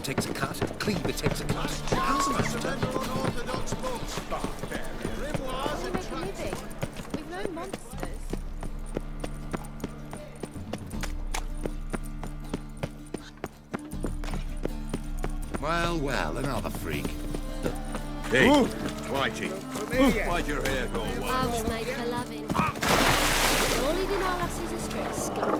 takes a cut, Cleaver takes a cut. How's the master? Unorthodox books. Grimoires and living. We've no monsters. Well, well, another freak. Hey, Whitey, why'd your hair go I wild? was made for loving. All leading our lasses astray, scum.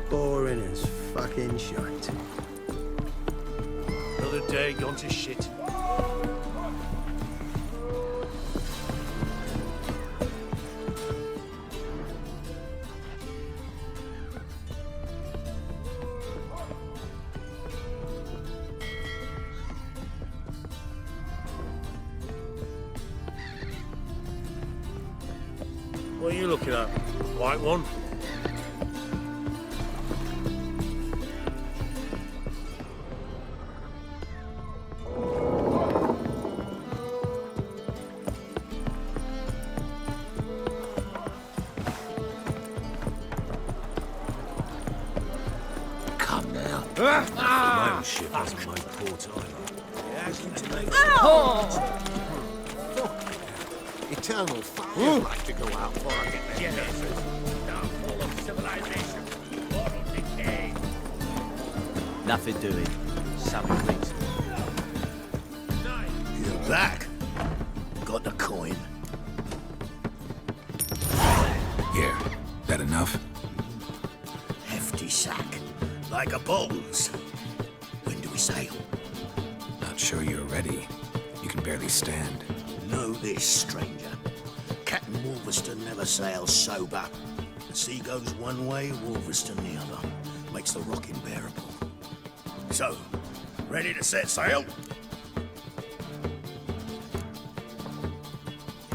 Boring as fucking shite. Another day gone to shit. What are you looking at? White one? Come now. My own ship hasn't made port either. eternal fire like to go out before I get there. Downfall of civilization. Moral decay. Nothing doing. Something brings. You're back. Got the coin. Here, that enough? Hefty sack. Like a bull's. When do we sail? Not sure you're ready. You can barely stand. Know this, stranger. Captain Wolverston never sails sober. The sea goes one way, Wolverston the other. Makes the rock unbearable. So, ready to set sail?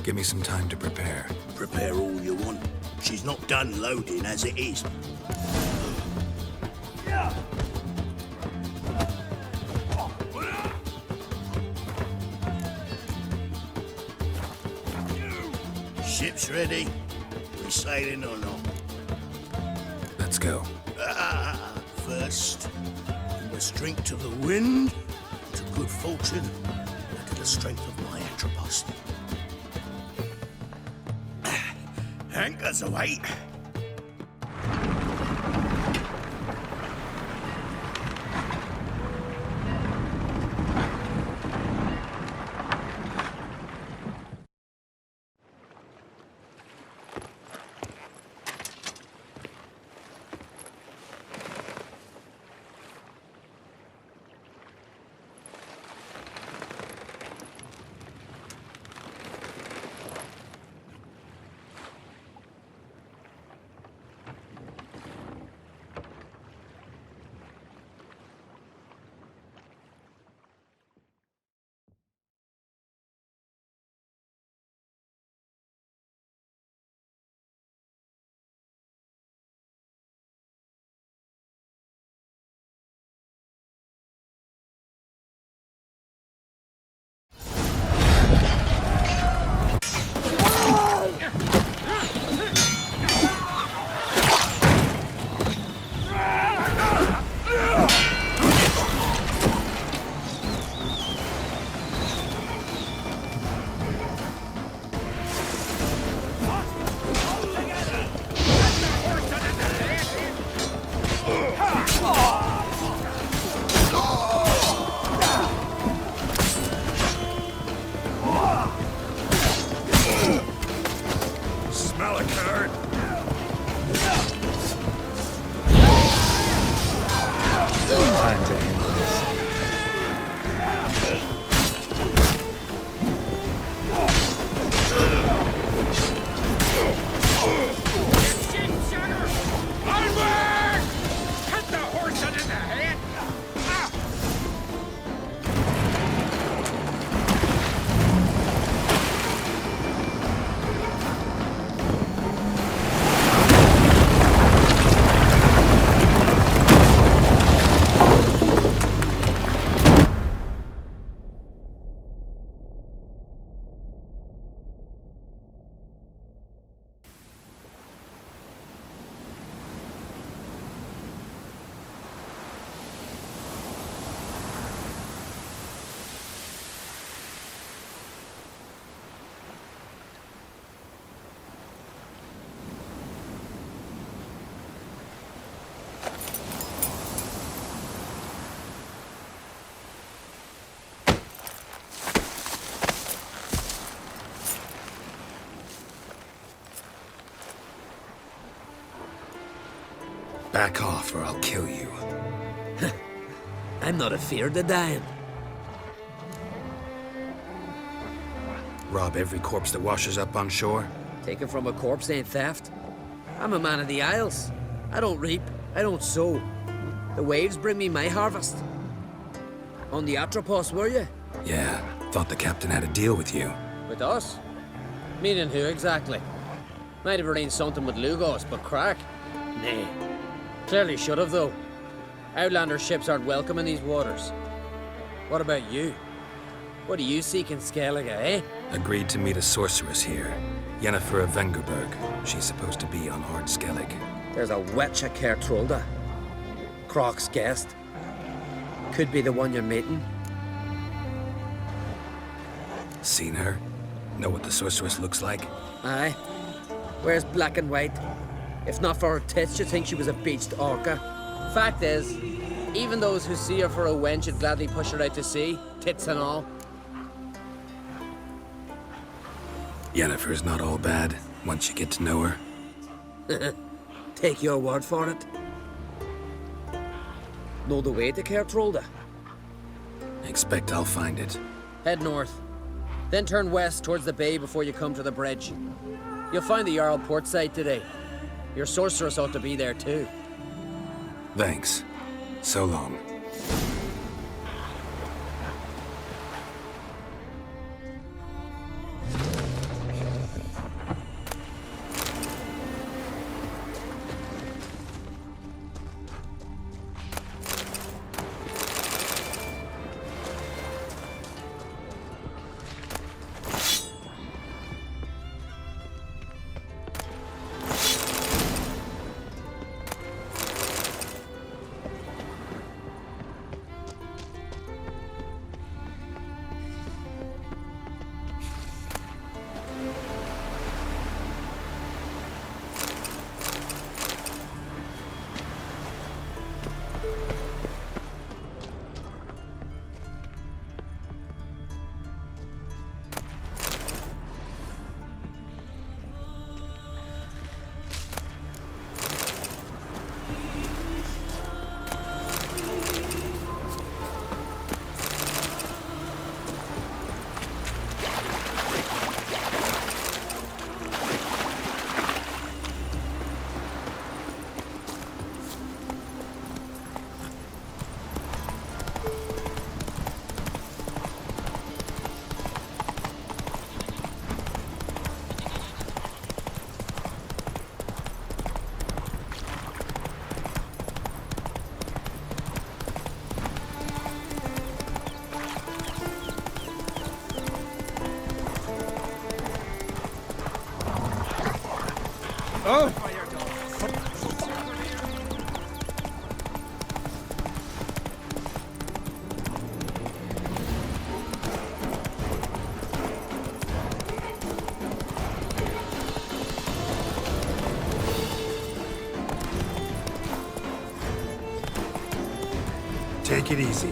Give me some time to prepare. Prepare all you want. She's not done loading as it is. Ship's ready. We sailing or not? Let's go. First, we must drink to the wind, to good fortune, and to the strength of my Atropos. Anchors away. Back off or I'll kill you. I'm not afeard of dying. Rob every corpse that washes up on shore? Taken from a corpse ain't theft. I'm a man of the Isles. I don't reap, I don't sow. The waves bring me my harvest. On the Atropos, were you? Yeah, thought the captain had a deal with you. With us? Meaning who exactly? Might have arranged something with Lugos, but crack? Nay. Clearly should have, though. Outlander ships aren't welcome in these waters. What about you? What do you seek in Skellige, eh? Agreed to meet a sorceress here. Yennefer of Vengerberg. She's supposed to be on Ard Skellig. There's a witch at Kaer Trolda. Croc's guest. Could be the one you're meeting. Seen her? Know what the sorceress looks like? Aye. Wears black and white. If not for her tits, you'd think she was a beached orca. Fact is, even those who see her for a wench would gladly push her out to sea, tits and all. Yennefer's not all bad, once you get to know her. Take your word for it. Know the way to Kaer Trolda? Expect I'll find it. Head north. Then turn west towards the bay before you come to the bridge. You'll find the Jarl port side today. Your sorceress ought to be there too. Thanks. So long. Take it easy.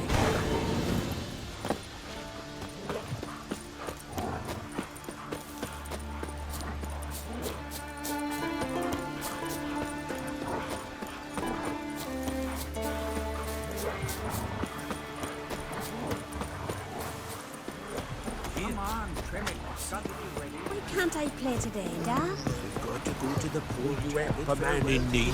Why can't I play today, Dad? You've got to go to the port to help a man in need.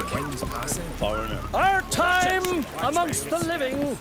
King's passing. Foreigner. Our time amongst the living.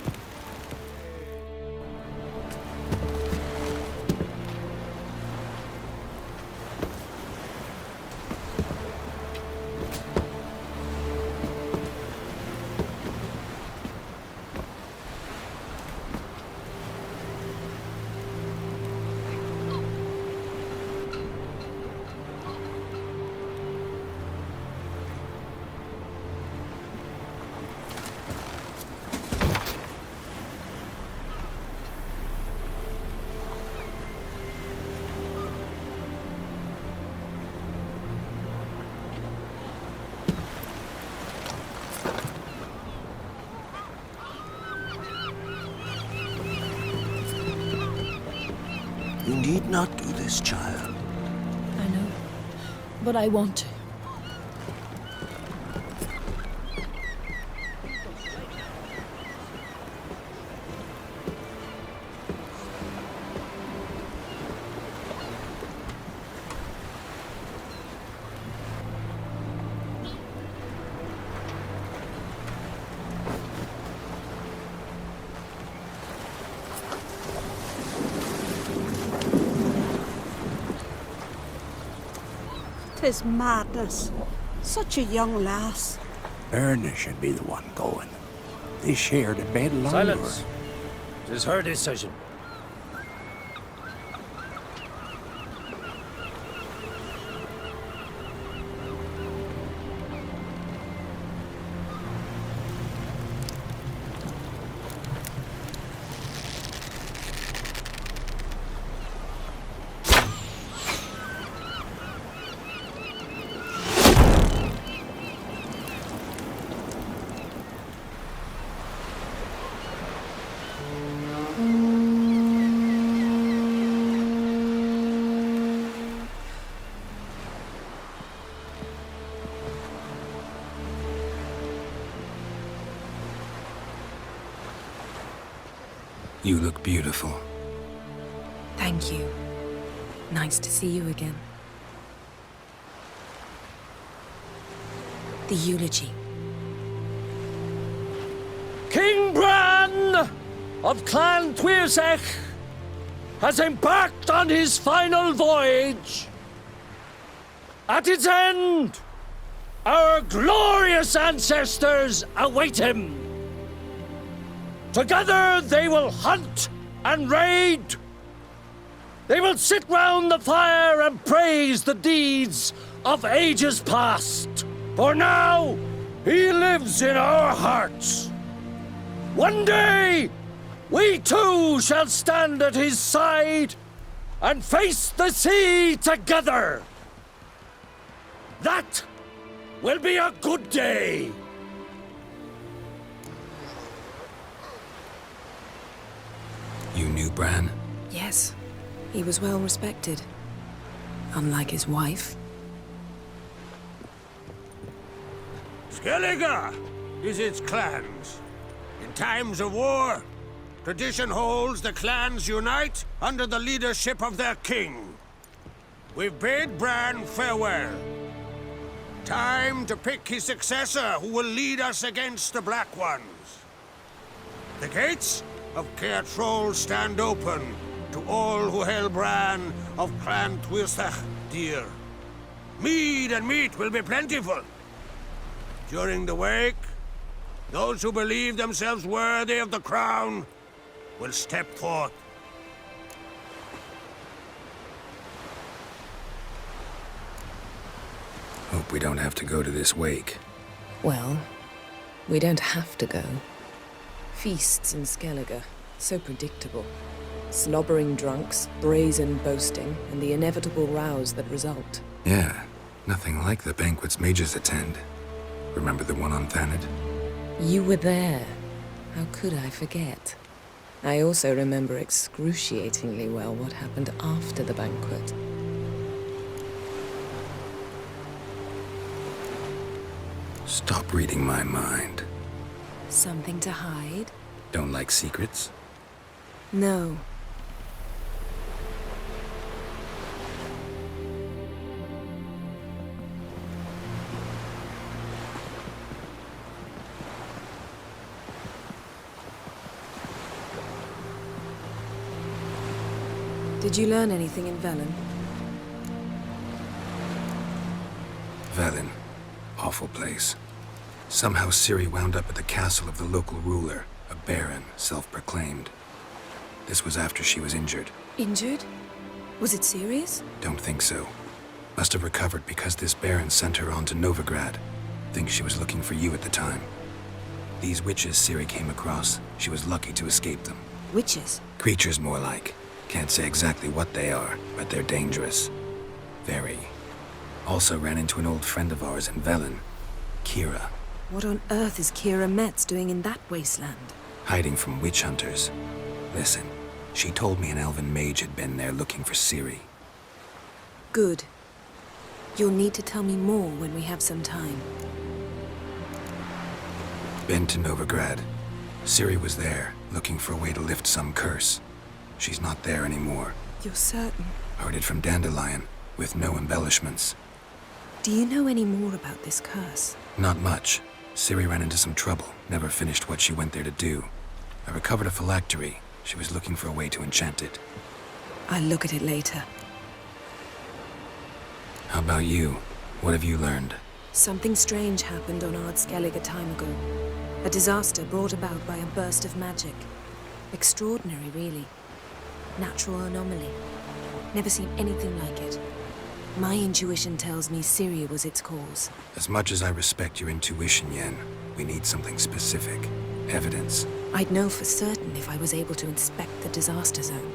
You need not do this, child. I know, but I want to. is madness. Such a young lass. Erna should be the one going. They shared a bed longer. Silence. It is her decision. You look beautiful. Thank you. Nice to see you again. The eulogy. King Bran of Clan Toussaint has embarked on his final voyage. At its end, our glorious ancestors await him. Together they will hunt and raid. They will sit round the fire and praise the deeds of ages past. For now, he lives in our hearts. One day, we too shall stand at his side and face the sea together. That will be a good day. You knew Bran? Yes, he was well respected. Unlike his wife. Skellige is its clans. In times of war, tradition holds the clans unite under the leadership of their king. We've bid Bran farewell. Time to pick his successor who will lead us against the Black Ones. The gates of Kaer stand open to all who hail Bran of Clan Toussaint dear. Mead and meat will be plentiful. During the wake, those who believe themselves worthy of the crown will step forth. Hope we don't have to go to this wake. Well, we don't have to go. Feasts in Skellige, so predictable. Slobbering drunks, brazen boasting, and the inevitable rows that result. Yeah, nothing like the banquets mages attend. Remember the one on Thanedd? You were there. How could I forget? I also remember excruciatingly well what happened after the banquet. Stop reading my mind. Something to hide? Don't like secrets? No. Did you learn anything in Velen? Velen. Awful place. Somehow Ciri wound up at the castle of the local ruler, a baron, self-proclaimed. This was after she was injured. Injured? Was it serious? Don't think so. Must have recovered because this baron sent her on to Novigrad. Think she was looking for you at the time. These witches Ciri came across, she was lucky to escape them. Witches? Creatures more like. Can't say exactly what they are, but they're dangerous. Very. Also ran into an old friend of ours in Velen, Kira. What on earth is Kira Metz doing in that wasteland? Hiding from witch hunters. Listen, she told me an elven mage had been there looking for Ciri. Good. You'll need to tell me more when we have some time. Been to Novigrad. Ciri was there, looking for a way to lift some curse. She's not there anymore. You're certain? Heard it from Dandelion, with no embellishments. Do you know any more about this curse? Not much. Ciri ran into some trouble, never finished what she went there to do. I recovered a phylactery. She was looking for a way to enchant it. I'll look at it later. How about you? What have you learned? Something strange happened on Ard Skellige a time ago. A disaster brought about by a burst of magic. Extraordinary, really. Natural anomaly. Never seen anything like it. My intuition tells me Syria was its cause. As much as I respect your intuition, Yen, we need something specific. Evidence. I'd know for certain if I was able to inspect the disaster zone.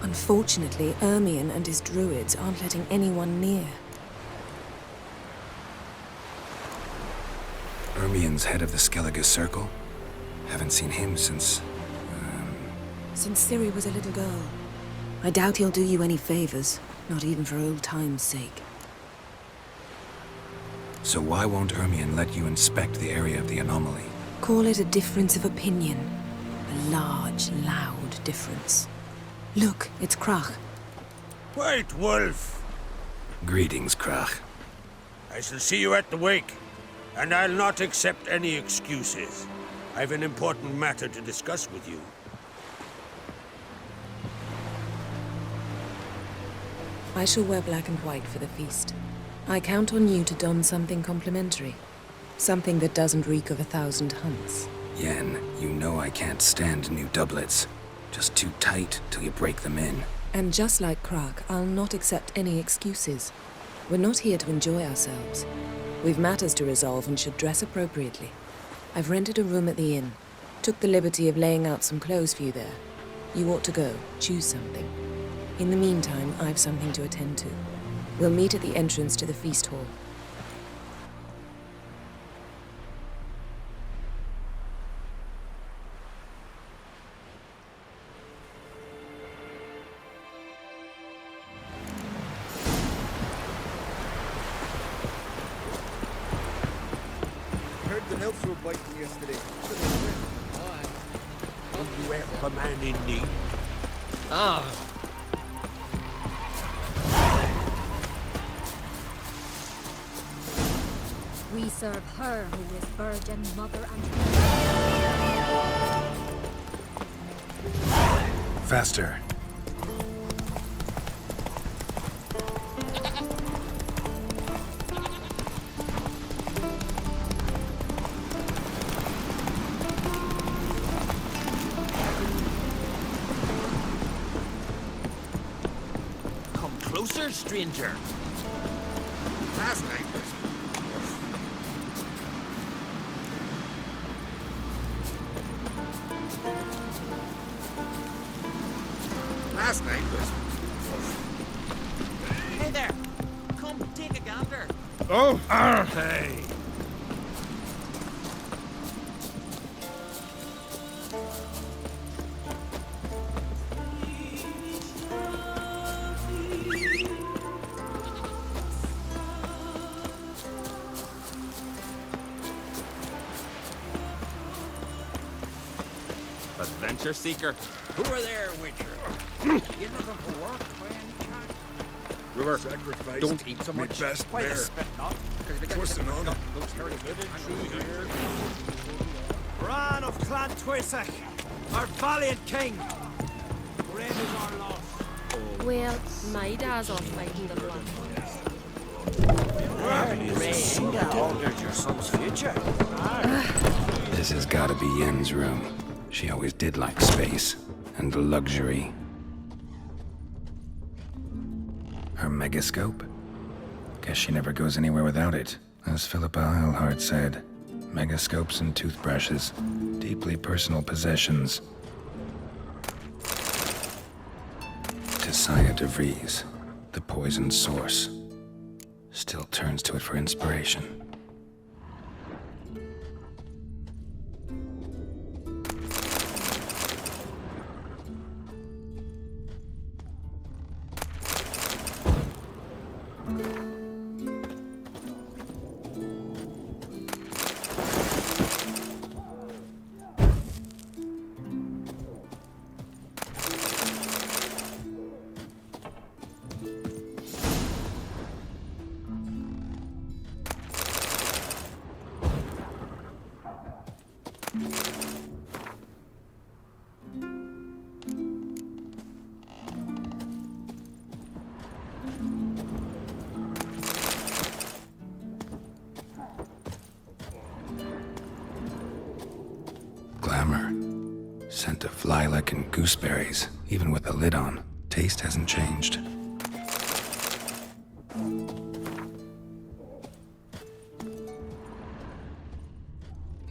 Unfortunately, Ermion and his druids aren't letting anyone near. Ermion's head of the Skellige Circle? Haven't seen him since... Since Ciri was a little girl. I doubt he'll do you any favors, not even for old time's sake. So why won't Ermion let you inspect the area of the anomaly? Call it a difference of opinion. A large, loud difference. Look, it's Krach. White Wolf! Greetings, Krach. I shall see you at the wake, and I'll not accept any excuses. I've an important matter to discuss with you. I shall wear black and white for the feast. I count on you to don something complimentary. Something that doesn't reek of 1,000 hunts. Yen, you know I can't stand new doublets. Just too tight till you break them in. And just like Krach, I'll not accept any excuses. We're not here to enjoy ourselves. We've matters to resolve and should dress appropriately. I've rented a room at the inn. Took the liberty of laying out some clothes for you there. You ought to go. Choose something. In the meantime, I've something to attend to. We'll meet at the entrance to the feast hall. Heard the elves were biting yesterday. You ever a man in need? We serve her who is virgin, mother, and... Faster. Come closer, stranger. Last night was... Last night was... Hey there. Come take a gander. Oh! Hey! Adventure seeker. Who are there, Witcher? You looking for work by any chance? River, don't eat so much. Best Why bear. the spit not? Twisting on it. Looks very good. Bran of Clan Toussaint, our valiant king. Great is our loss. Well, my dad's off fighting the blood. Altered your son's future. This has gotta be Yen's room. She always did like space and luxury. Her megascope? Guess she never goes anywhere without it. As Philippa Eilhart said, megascopes and toothbrushes, deeply personal possessions. Toussaint of Rivia, the poisoned source, still turns to it for inspiration. Scent of lilac and gooseberries, even with the lid on. Taste hasn't changed.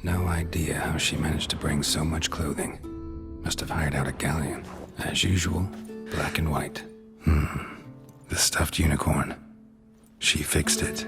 No idea how she managed to bring so much clothing. Must have hired out a galleon. As usual, black and white. The stuffed unicorn. She fixed it.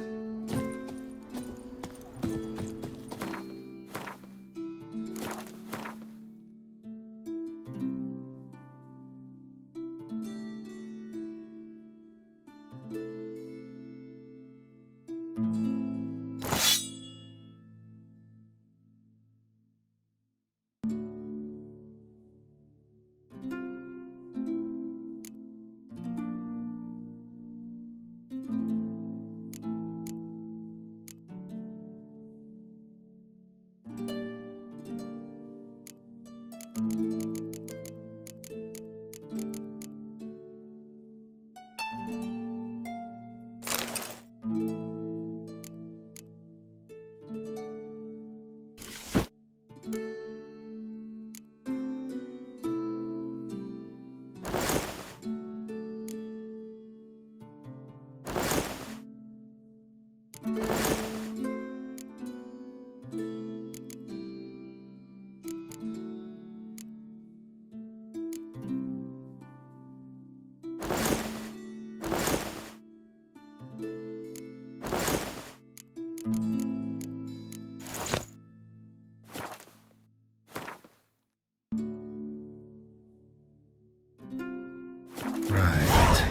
Right.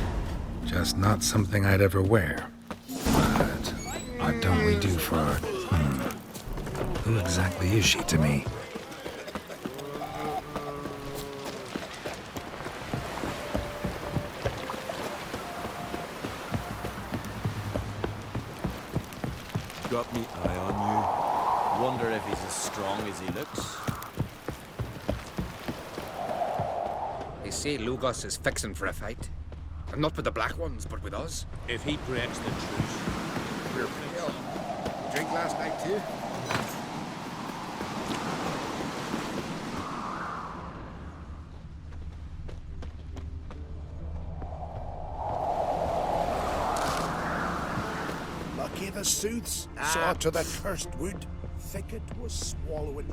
Just not something I'd ever wear. But what don't we do for art? Who exactly is she to me? Got me eye on you. Wonder if he's as strong as he looks. They say Lugos is fixing for a fight. And not with the Black Ones, but with us. If he breaks the truce, we're Yo, you drink last night too? Lucky the sooths saw to the cursed wood. Thicket was swallowing.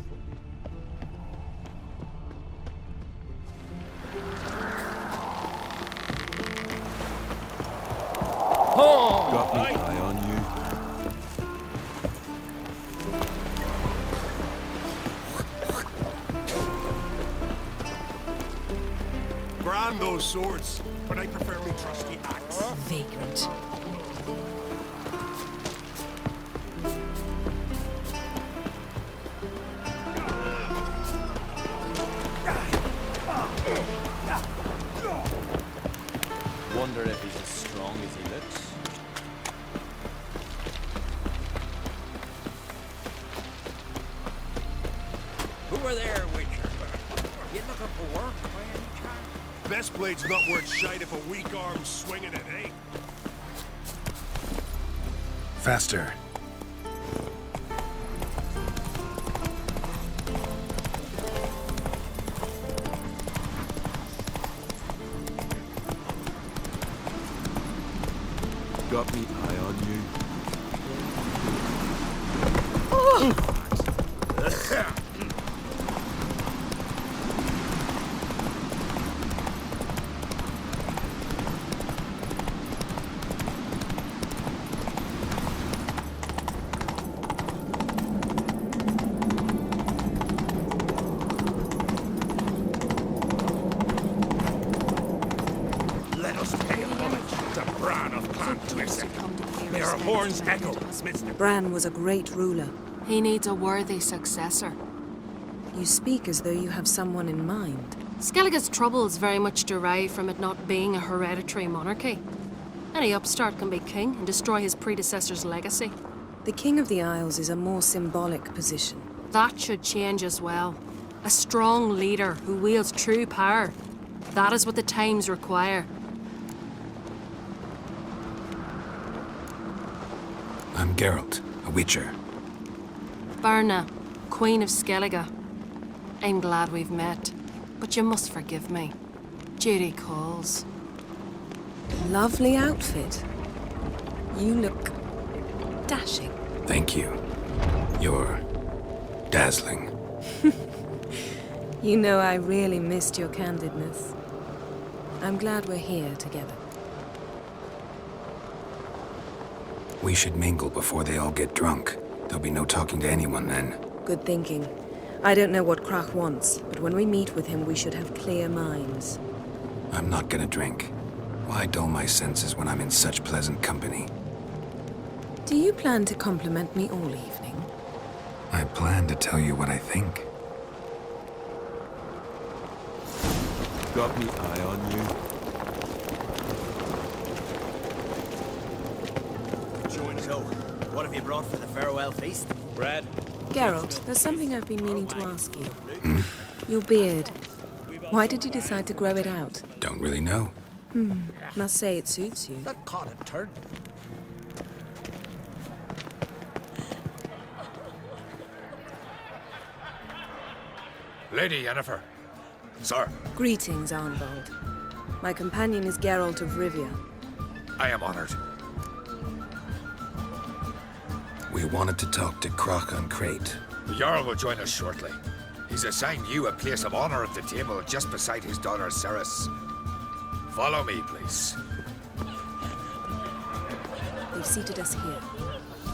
Got me eye on you. Brand those swords, but I prefer me trusty axe. Vagrant. Wonder if he's as strong as he looks. Who are there, Witcher? You looking for work by any chance? Best blade's not worth shite if a weak arm's swinging it, eh? Faster. Got me eye on you. Let us pay homage to Bran of Clan Twisted. May our horns echo amidst the... Bran was a great ruler. He needs a worthy successor. You speak as though you have someone in mind. Skellige's troubles very much derive from it not being a hereditary monarchy. Any upstart can be king and destroy his predecessor's legacy. The King of the Isles is a more symbolic position. That should change as well. A strong leader who wields true power. That is what the times require. I'm Geralt, a Witcher. Berna, Queen of Skellige. I'm glad we've met, but you must forgive me. Duty calls. Lovely outfit. You look dashing. Thank you. You're dazzling. You know I really missed your candidness. I'm glad we're here together. We should mingle before they all get drunk. There'll be no talking to anyone then. Good thinking. I don't know what Krach wants, but when we meet with him, we should have clear minds. I'm not gonna drink. Why dull my senses when I'm in such pleasant company? Do you plan to compliment me all evening? I plan to tell you what I think. Got me eye on you. So, what have you brought for the farewell feast? Bread. Geralt, there's something I've been meaning to ask you. Your beard. Why did you decide to grow it out? Don't really know. Must say it suits you. That caught a turn. Lady Yennefer. Sir, Greetings, Arnvald. My companion is Geralt of Rivia. I am honored. We wanted to talk to Krach on Crate. The Jarl will join us shortly. He's assigned you a place of honor at the table just beside his daughter Ceres. Follow me, please. They've seated us here.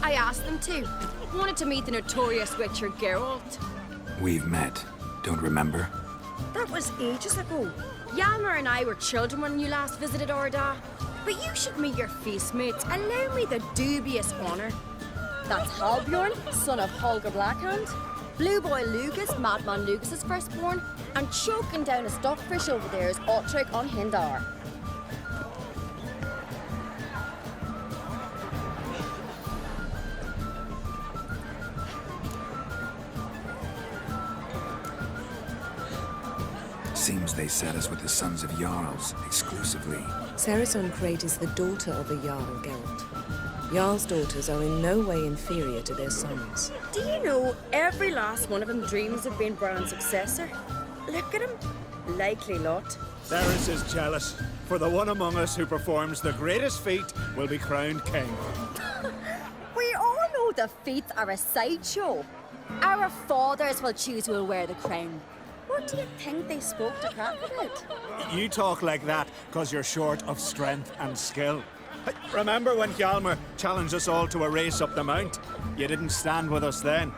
I asked them to. Wanted to meet the notorious witcher Geralt. We've met. Don't remember? That was ages ago. Hjalmar and I were children when you last visited Orda. But you should meet your feast mates. Allow me the dubious honor. That's Halbjorn, son of Holger Blackhand. Blue Boy Lugas, Madman Lugas' firstborn. And choking down a stockfish over there is Otrek on Hindar. Seems they set us with the sons of Jarls, exclusively. Ceres on Crate is the daughter of a Jarl, Geralt. Jarl's daughters are in no way inferior to their sons. Do you know every last one of them dreams of being Bran's successor? Look at him. Likely lot. Ceres is jealous, for the one among us who performs the greatest feat will be crowned king. We all know the feats are a sideshow. Our fathers will choose who will wear the crown. What do you think they spoke to Krach about? You talk like that because you're short of strength and skill. Remember when Hjalmar challenged us all to a race up the mount? You didn't stand with us then.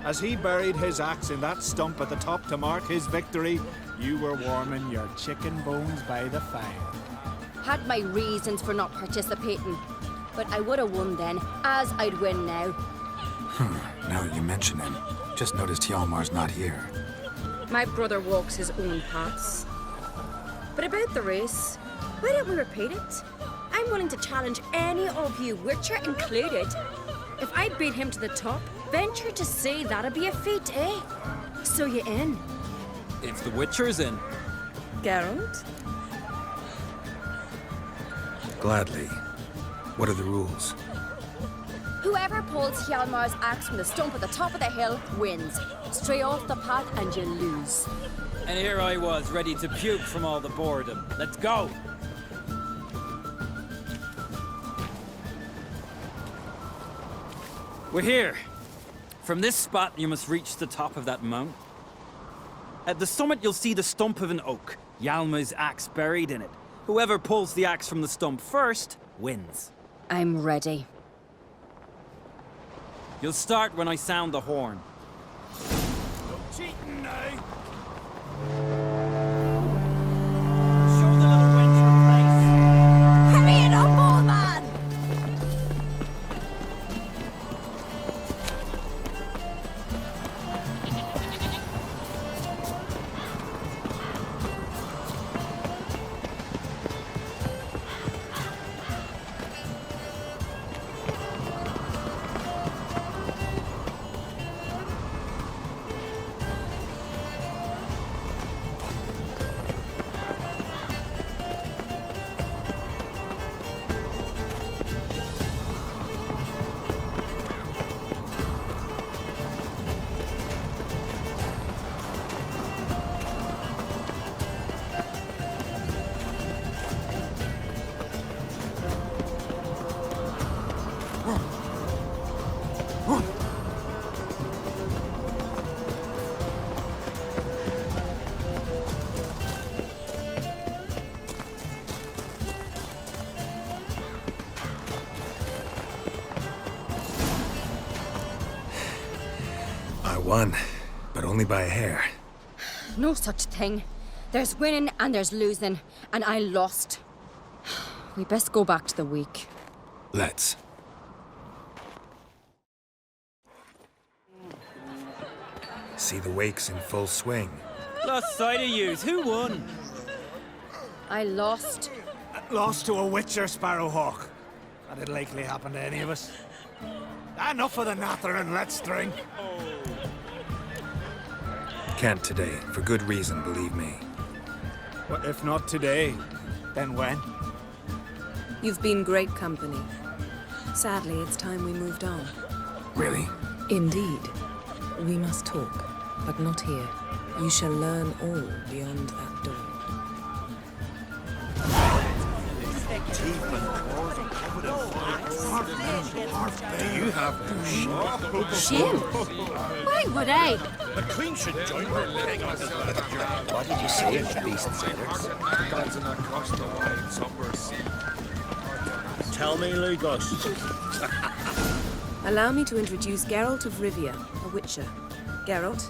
As he buried his axe in that stump at the top to mark his victory, you were warming your chicken bones by the fire. Had my reasons for not participating. But I would have won then, as I'd win now. Now that you mention him, just noticed Hjalmar's not here. My brother walks his own paths. But about the race, why don't we repeat it? I'm willing to challenge any of you, Witcher included. If I beat him to the top, venture to say that'd be a feat, eh? So you in? If the Witcher's in. Geralt? Gladly. What are the rules? Whoever pulls Hjalmar's axe from the stump at the top of the hill wins. Stray off the path and you lose. And here I was, ready to puke from all the boredom. Let's go! We're here. From this spot, you must reach the top of that mount. At the summit, you'll see the stump of an oak. Hjalmar's axe buried in it. Whoever pulls the axe from the stump first, wins. I'm ready. You'll start when I sound the horn. No cheating now. Hurry it up, old man! Won, but only by a hair. No such thing. There's winning and there's losing, and I lost. We best go back to the week. Let's. See the wakes in full swing. Lost sight of yous. Who won? I lost. Lost to a witcher, Sparrowhawk. That'd likely happen to any of us. Enough of the nattering, let's drink. Can't today, for good reason, believe me. Well, if not today, then when? You've been great company. Sadly, it's time we moved on. Really? Indeed. We must talk, but not here. You shall learn all beyond that door. You have no Shin? Why would I? The Queen should join her king on his What did you say, beast sailors? Tell me, Lugos. Allow me to introduce Geralt of Rivia, a witcher. Geralt,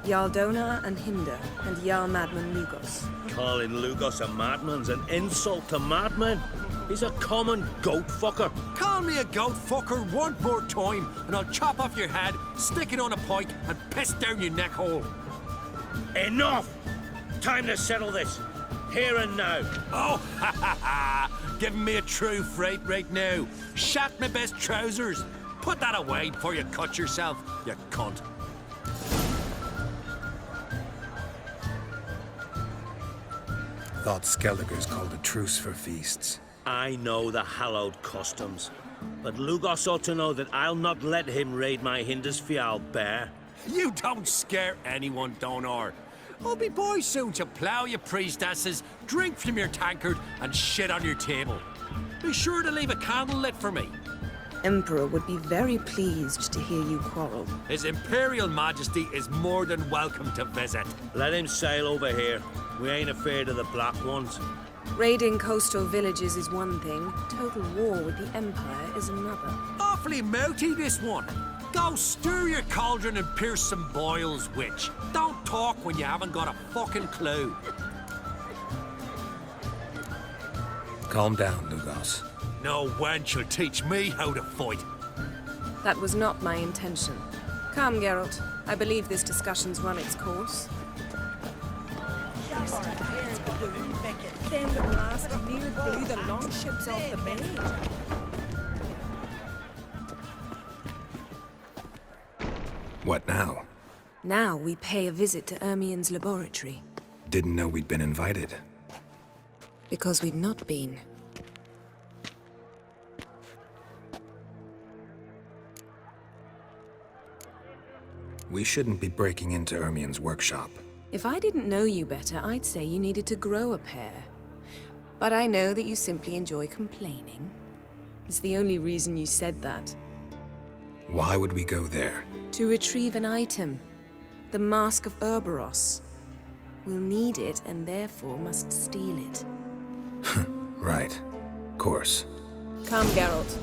Jarl Donar and Hinder, and Jarl Madman Lugos. Calling Lugos a madman's an insult to madmen. He's a common goat fucker. Call me a goat fucker one more time, and I'll chop off your head, stick it on a pike, and piss down your neck hole. Enough! Time to settle this. Here and now. Oh, ha ha ha! Giving me a true fright right now. Shat my best trousers. Put that away before you cut yourself, you cunt. Thought Skellige's called a truce for feasts. I know the hallowed customs, but Lugos ought to know that I'll not let him raid my Hindisfial bear. You don't scare anyone, Donar. I'll be boys soon to plough your priestesses, drink from your tankard, and shit on your table. Be sure to leave a candle lit for me. Emperor would be very pleased to hear you quarrel. His Imperial Majesty is more than welcome to visit. Let him sail over here. We ain't afraid of the Black Ones. Raiding coastal villages is one thing. Total war with the Empire is another. Awfully mouty, this one. Go stir your cauldron and pierce some boils, witch. Don't talk when you haven't got a fucking clue. Calm down, Lugos. No wench will teach me how to fight. That was not my intention. Come, Geralt. I believe this discussion's run its course. Then the blast near blew the longships off the bay. What now? Now we pay a visit to Ermien's laboratory. Didn't know we'd been invited. Because we've not been. We shouldn't be breaking into Ermien's workshop. If I didn't know you better, I'd say you needed to grow a pair. But I know that you simply enjoy complaining. It's the only reason you said that. Why would we go there? To retrieve an item. The Mask of Urboros. We'll need it and therefore must steal it. Right. Course. Come, Geralt.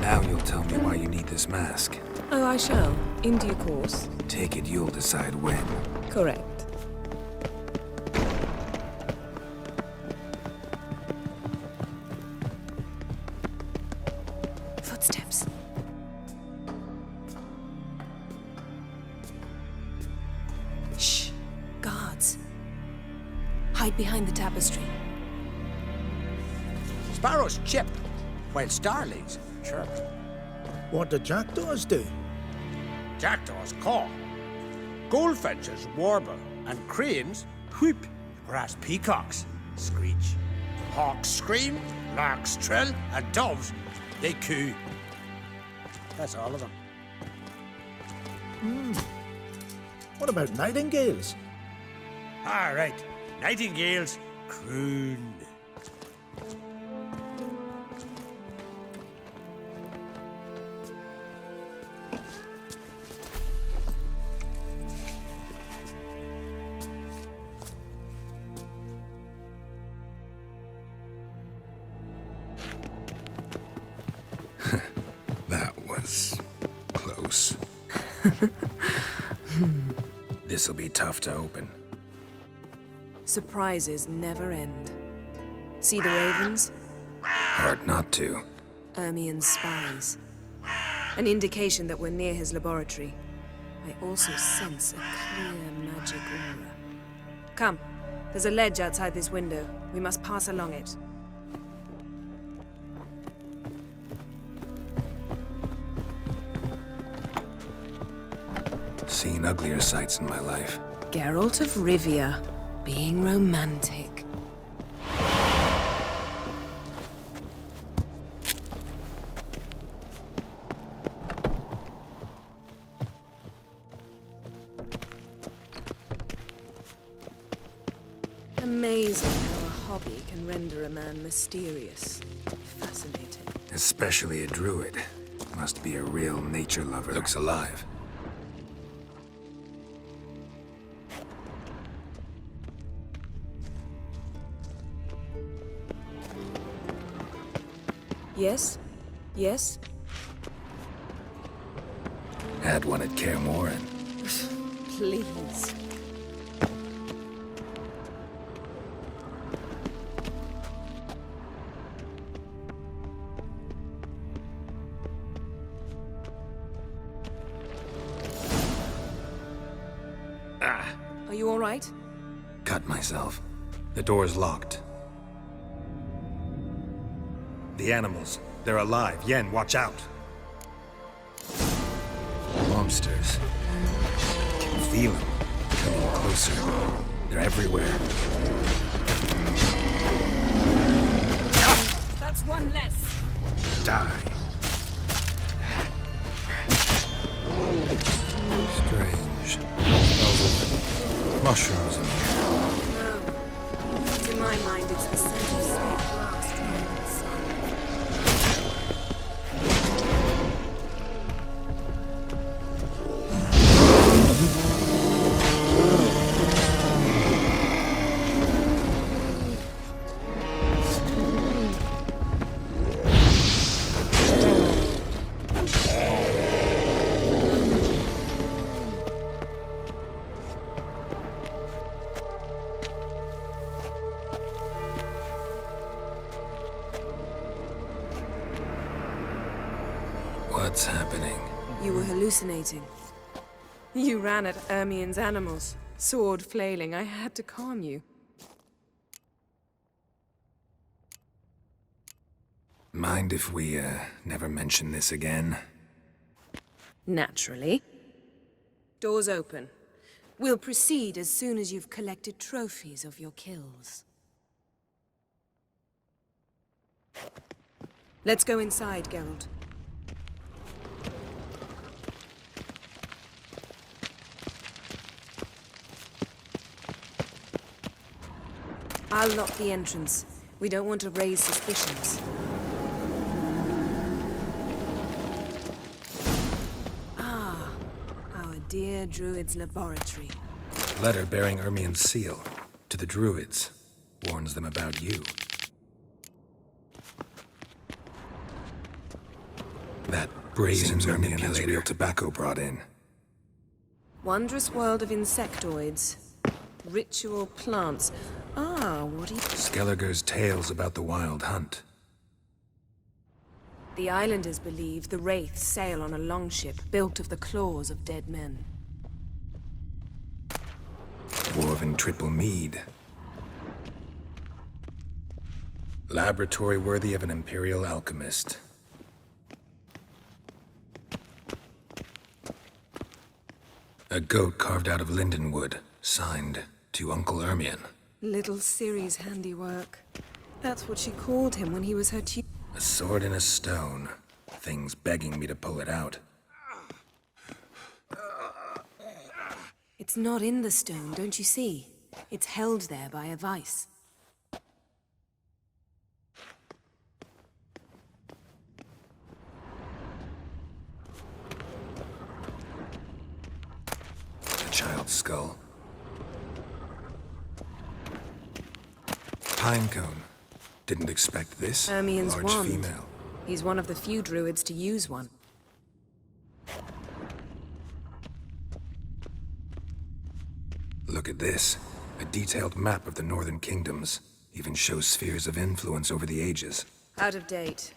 Now you'll tell me why you need this mask. Oh, I shall. In due course. Take it you'll decide when. Correct. Footsteps. Shh. Guards. Hide behind the tapestry. Sparrows chip, while starlings chirp. What do jackdaws do? Jackdaws caw. Goldfinches warble, and cranes whoop, whereas peacocks screech. Hawks scream, larks trill, and doves, they coo. That's all of them. What about nightingales? All right, nightingales croon. That was close. This'll be tough to open. Surprises never end. See the ravens? Hard not to. Ermien's spies. An indication that we're near his laboratory. I also sense a clear magic aura. Come, there's a ledge outside this window. We must pass along it. Seen uglier sights in my life. Geralt of Rivia, being romantic. Amazing how a hobby can render a man mysterious. Fascinating. Especially a druid. Must be a real nature lover. Looks alive. Yes? Yes? Had one at Morhen. Please. Are you all right? Cut myself. The door's locked. The animals. They're alive. Yen, watch out. Monsters. Can feel them. Coming closer. They're everywhere. That's one less. Die. Strange. Smells of mushrooms in here. No. To my mind, it's the scent of sweet grass drying in the sun. What's happening? You were hallucinating. You ran at Ermien's animals, sword flailing. I had to calm you. Mind if we, never mention this again? Naturally. Doors open. We'll proceed as soon as you've collected trophies of your kills. Let's go inside, Geralt. I'll lock the entrance. We don't want to raise suspicions. Ah, our dear Druid's laboratory. Letter bearing Ermien's seal. To the Druids. Warns them about you. That brazen Ermien has real tobacco brought in. Wondrous world of insectoids. Ritual plants. Ah, what do you... Skellige's tales about the wild hunt. The islanders believe the wraiths sail on a longship built of the claws of dead men. Dwarven triple mead. Laboratory worthy of an imperial alchemist. A goat carved out of linden wood, signed to Uncle Ermien. Little Ciri's handiwork. That's what she called him when he was her tutor. A sword in a stone. Things begging me to pull it out. It's not in the stone, don't you see? It's held there by a vice. A child's skull. Pinecone. Didn't expect this. Ermien's Large wand. female. He's one of the few druids to use one. Look at this. A detailed map of the northern kingdoms. Even shows spheres of influence over the ages. Out of date.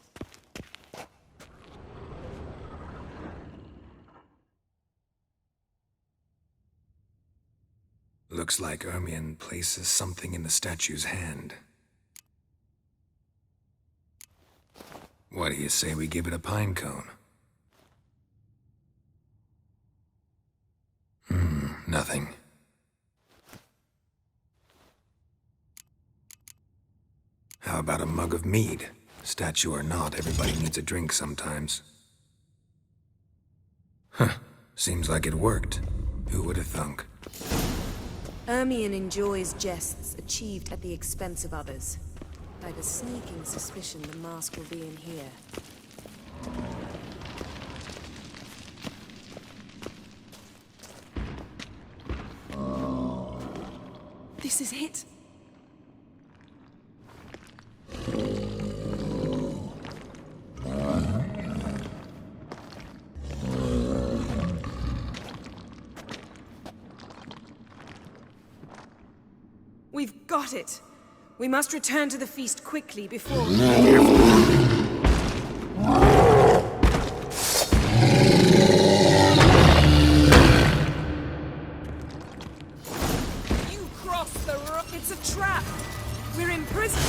Looks like Ermion places something in the statue's hand. What do you say we give it a pine cone? Nothing. How about a mug of mead? Statue or not, everybody needs a drink sometimes. Huh. Seems like it worked. Who would have thunk? Ermion enjoys jests achieved at the expense of others. I have a sneaking suspicion the mask will be in here. This is it. We've got it. We must return to the feast quickly before we... You crossed the road. It's a trap. We're imprisoned.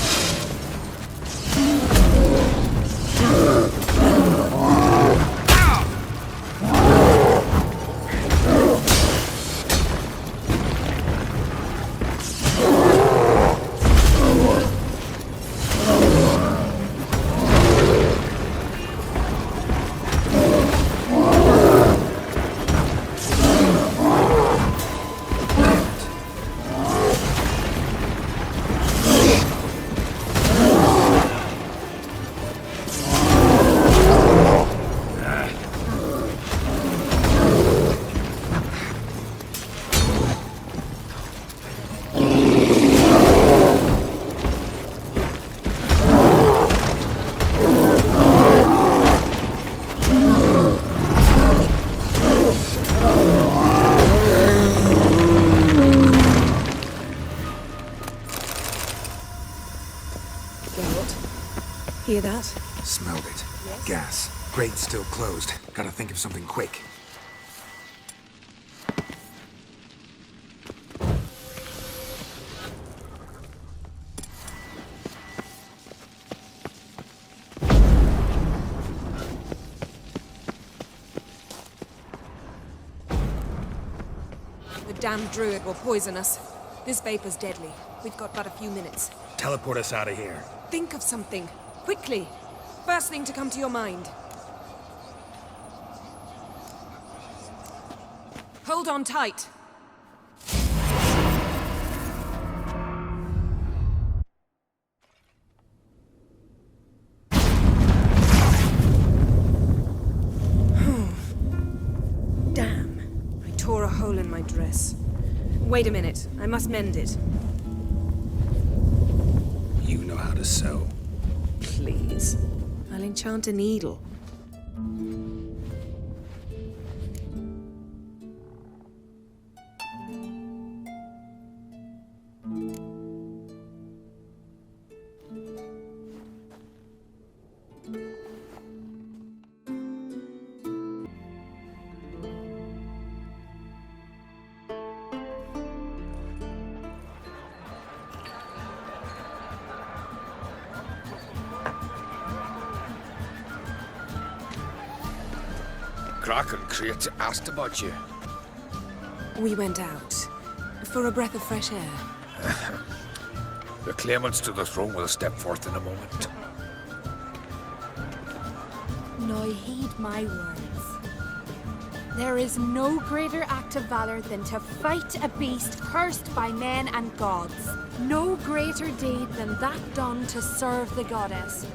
Hear that? Smelled it. Yes? Gas. Grate's still closed. Gotta think of something quick. The damned druid will poison us. This vapor's deadly. We've got but a few minutes. Teleport us out of here. Think of something. Quickly. First thing to come to your mind. Hold on tight. Damn. I tore a hole in my dress. Wait a minute. I must mend it. You know how to sew. Please. I'll enchant a needle. Kraken Crate asked about you. We went out. For a breath of fresh air. The claimants to the throne will step forth in a moment. Now heed my words. There is no greater act of valor than to fight a beast cursed by men and gods. No greater deed than that done to serve the goddess.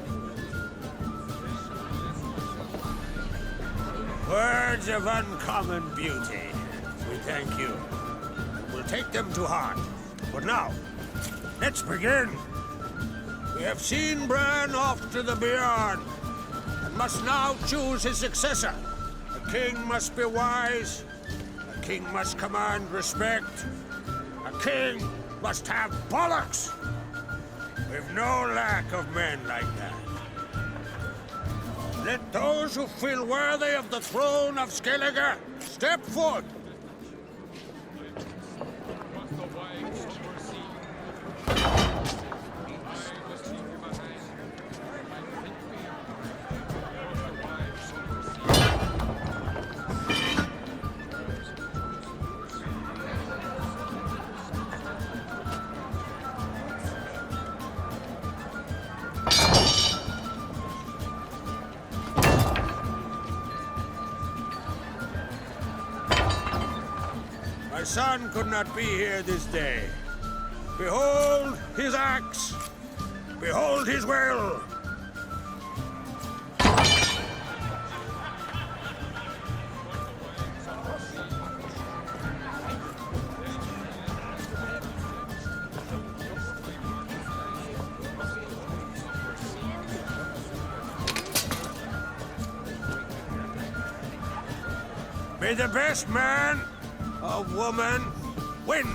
Words of uncommon beauty. We thank you. We'll take them to heart. But now, let's begin. We have seen Bran off to the Beyond, and must now choose his successor. A king must be wise. A king must command respect. king must have bollocks. We've no lack of men like that. Let those who feel worthy of the throne of Skellige step forth. My son could not be here this day. Behold his axe! Behold his will! May the best man or woman win!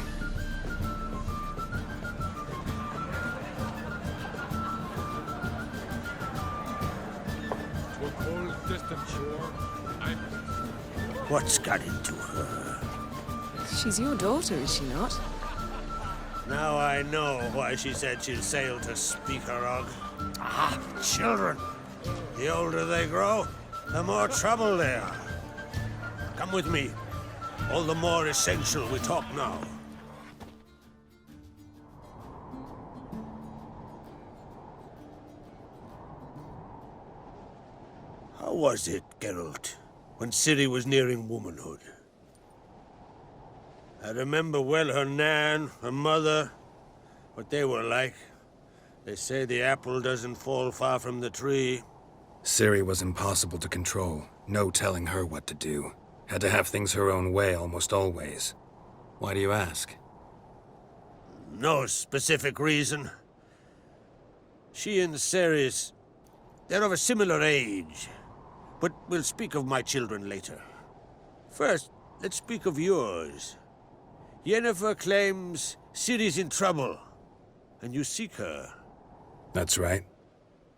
To a cold, distant shore, What's got into her? She's your daughter, is she not? Now I know why she said she'll sail to Speakerog. Ah, children. The older they grow, the more trouble they are. Come with me. All the more essential we talk now. How was it, Geralt, when Ciri was nearing womanhood? I remember well her nan, her mother, what they were like. They say the apple doesn't fall far from the tree. Ciri was impossible to control. No telling her what to do. Had to have things her own way almost always. Why do you ask? No specific reason. She and Ceres, they're of a similar age. But we'll speak of my children later. First, let's speak of yours. Yennefer claims Ciri's in trouble, and you seek her. That's right.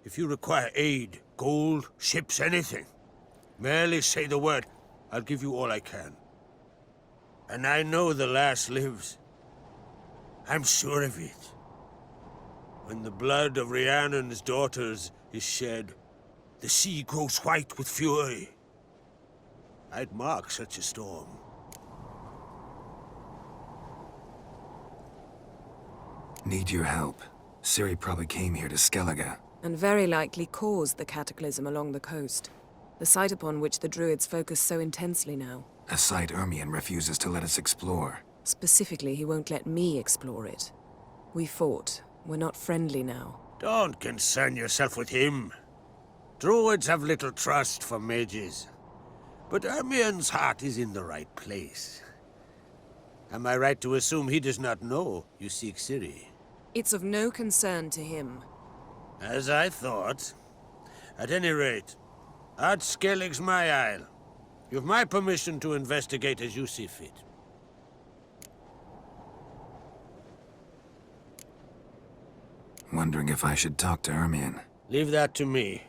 If you require aid, gold, ships, anything, merely say the word. I'll give you all I can. And I know the lass lives. I'm sure of it. When the blood of Rhiannon's daughters is shed, the sea grows white with fury. I'd mark such a storm. Need your help. Ciri probably came here to Skellige. And very likely caused the cataclysm along the coast. The site upon which the Druids focus so intensely now. A site Ermion refuses to let us explore. Specifically, he won't let me explore it. We fought. We're not friendly now. Don't concern yourself with him. Druids have little trust for mages. But Ermion's heart is in the right place. Am I right to assume he does not know you seek Ciri? It's of no concern to him. As I thought. At any rate, Ard Skellige's my isle. You've my permission to investigate as you see fit. Wondering if I should talk to Ermion. Leave that to me.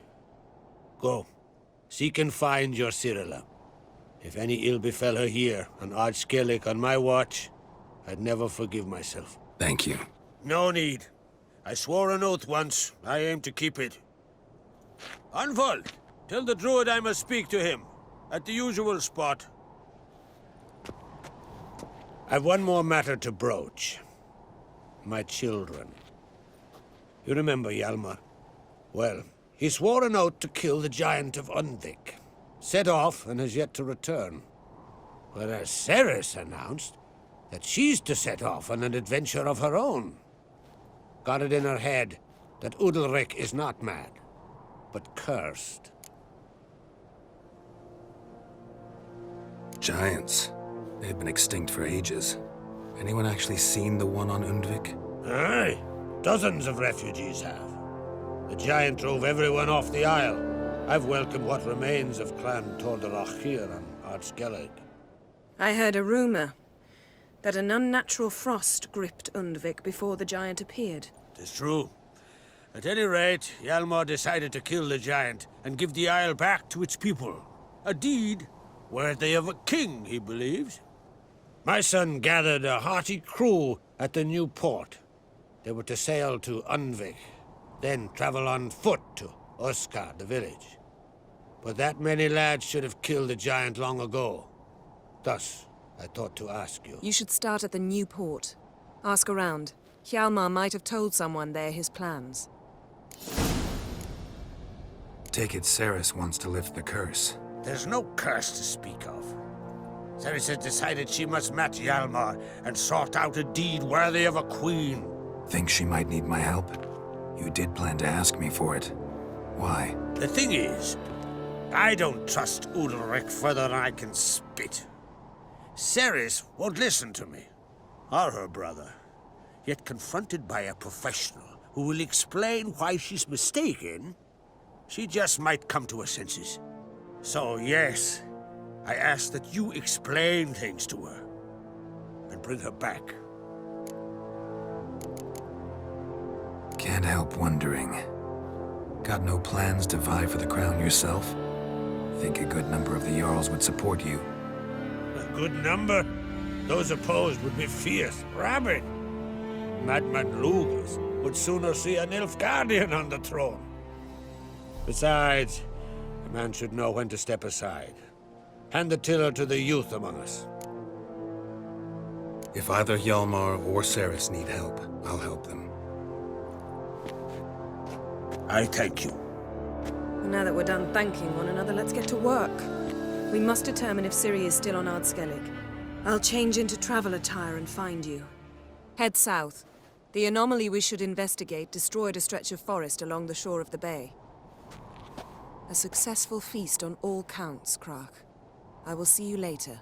Go. Seek and find your Cyrilla. If any ill befell her here, on Ard Skellige on my watch, I'd never forgive myself. Thank you. No need. I swore an oath once. I aim to keep it. Unfold! Tell the druid I must speak to him. At the usual spot. I've one more matter to broach. My children. You remember Hjalmar? Well, he swore an oath to kill the Giant of Undvik. Set off and has yet to return. Whereas Ceres announced that she's to set off on an adventure of her own. Got it in her head that Udalric is not mad, but cursed. Giants. They've been extinct for ages. Anyone actually seen the one on Undvik? Aye. Dozens of refugees have. The giant drove everyone off the isle. I've welcomed what remains of Clan Tordarach here on Ard Skellige. I heard a rumor. that an unnatural frost gripped Undvik before the giant appeared. It's true. At any rate, Hjalmar decided to kill the giant and give the isle back to its people. A deed worthy of a king, he believes. My son gathered a hearty crew at the new port. They were to sail to Undvik, then travel on foot to Oskar, the village. But that many lads should have killed the giant long ago. Thus, I thought to ask you. You should start at the new port. Ask around. Hjalmar might have told someone there his plans. Take it Ceres wants to lift the curse. There's no curse to speak of. Ceres has decided she must match Hjalmar and sort out a deed worthy of a queen. Think she might need my help? You did plan to ask me for it. Why? The thing is, I don't trust Ulrich further than I can spit. Ceres won't listen to me, or her brother. Yet confronted by a professional who will explain why she's mistaken, she just might come to her senses. So yes, I ask that you explain things to her and bring her back. Can't help wondering. Got no plans to vie for the crown yourself? Think a good number of the Jarls would support you. A good number? Those opposed would be fierce, rabid. Madman Lugas would sooner see an Nilfgaardian on the throne. Besides, a man should know when to step aside. Hand the tiller to the youth among us. If either Hjalmar or Ceres need help, I'll help them. I thank you. Well, now that we're done thanking one another, let's get to work. We must determine if Ciri is still on Skellige. I'll change into travel attire and find you. Head south. The anomaly we should investigate destroyed a stretch of forest along the shore of the bay. A successful feast on all counts, Krach. I will see you later.